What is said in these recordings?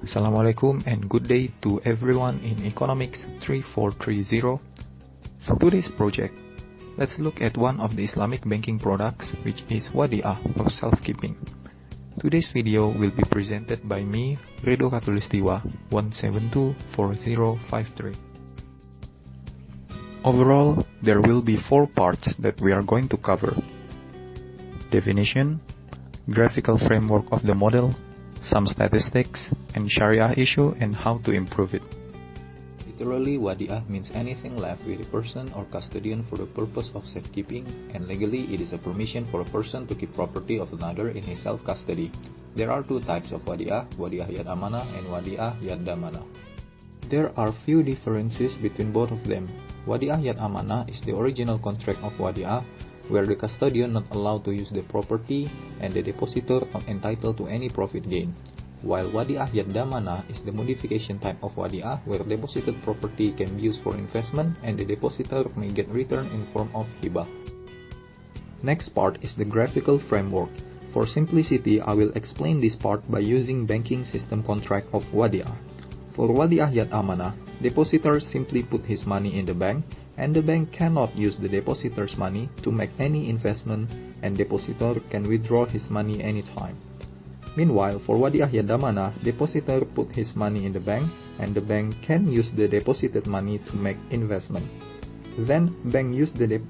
Assalamualaikum and good day to everyone in Economics 3430. For today's project, let's look at one of the Islamic banking products, which is Wadi'ah or self-keeping. Today's video will be presented by me, Rido Katulistiwa, 1724053. Overall, there will be 4 parts that we are going to cover: definition, graphical framework of the model, some statistics, and Sharia issue and how to improve it. Literally, Wadi'ah means anything left with a person or custodian for the purpose of safekeeping, and legally it is a permission for a person to keep property of another in his self-custody. There are 2 types of Wadi'ah, Wadi'ah Yad Amanah and Wadi'ah Yad Damanah. There are few differences between both of them. Wadi'ah Yad Amanah is the original contract of Wadi'ah, where the custodian not allowed to use the property and the depositor not entitled to any profit gain. While Wadi'ah Yad Damanah is the modification type of Wadi'ah, where deposited property can be used for investment and the depositor may get return in form of hibah. Next part is the graphical framework. For simplicity, I will explain this part by using banking system contract of Wadi'ah. For Wadi'ah Yad Amanah, depositor simply put his money in the bank, and the bank cannot use the depositor's money to make any investment, and depositor can withdraw his money anytime. Meanwhile, for Wadi'ah Yad Damanah, depositor put his money in the bank, and the bank can use the deposited money to make investment. Then, bank use the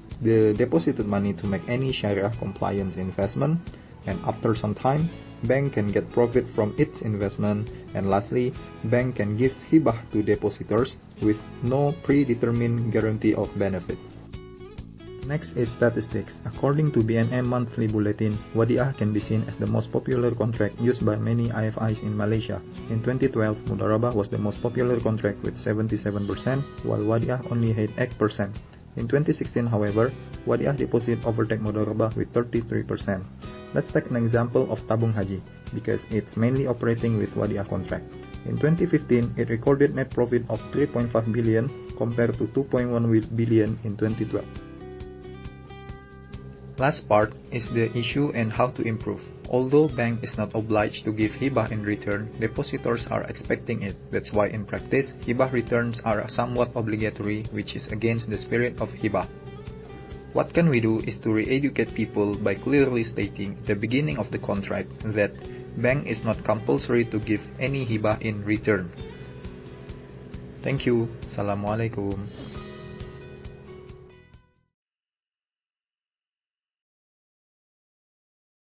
deposited money to make any Sharia compliance investment, and after some time, bank can get profit from its investment, and lastly, bank can give hibah to depositors with no predetermined guarantee of benefit. Next is statistics. According to BNM Monthly Bulletin, Wadi'ah can be seen as the most popular contract used by many IFIs in Malaysia. In 2012, Mudharabah was the most popular contract with 77%, while Wadi'ah only had 8%. In 2016, however, Wadi'ah deposit overtake Mudharabah with 33%. Let's take an example of Tabung Haji, because it's mainly operating with Wadi'ah contract. In 2015, it recorded net profit of 3.5 billion compared to 2.1 billion in 2012. Last part is the issue and how to improve. Although bank is not obliged to give hibah in return, depositors are expecting it. That's why in practice, hibah returns are somewhat obligatory, which is against the spirit of hibah. What can we do is to re-educate people by clearly stating at the beginning of the contract that bank is not compulsory to give any hibah in return. Thank you. Assalamualaikum.